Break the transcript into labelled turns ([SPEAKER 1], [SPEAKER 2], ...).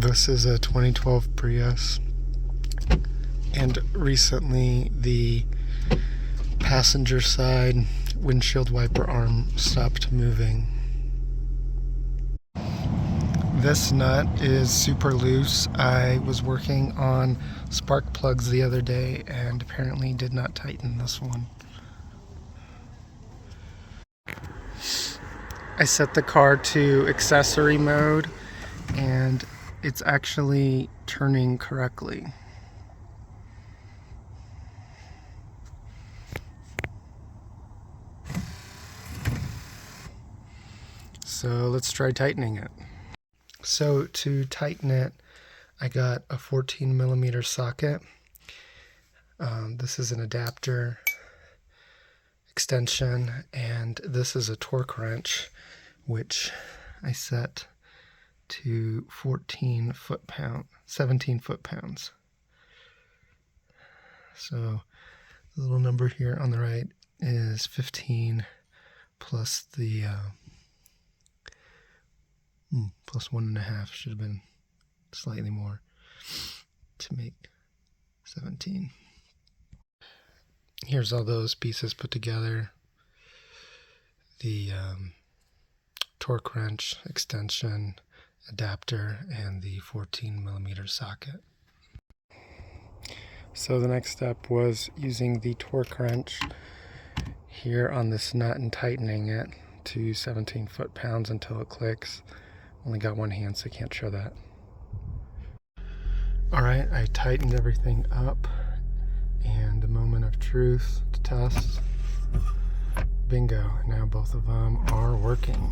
[SPEAKER 1] This is a 2012 Prius, and recently the passenger side windshield wiper arm stopped moving. This nut is super loose. I was working on spark plugs the other day and apparently did not tighten this one. I set the car to accessory mode and it's actually turning correctly. So let's try tightening it. So to tighten it, I got a 14mm socket. This is an adapter extension, and this is a torque wrench, which I set to 17 foot-pounds. So the little number here on the right is 15 plus the plus 1.5, should have been slightly more to make 17. Here's all those pieces put together. The torque wrench extension, adapter, and the 14mm socket. So the next step was using the torque wrench here on this nut and tightening it to 17 foot-pounds until it clicks. Only got one hand, so I can't show that. Alright, I tightened everything up, and the moment of truth to test. Bingo, now both of them are working.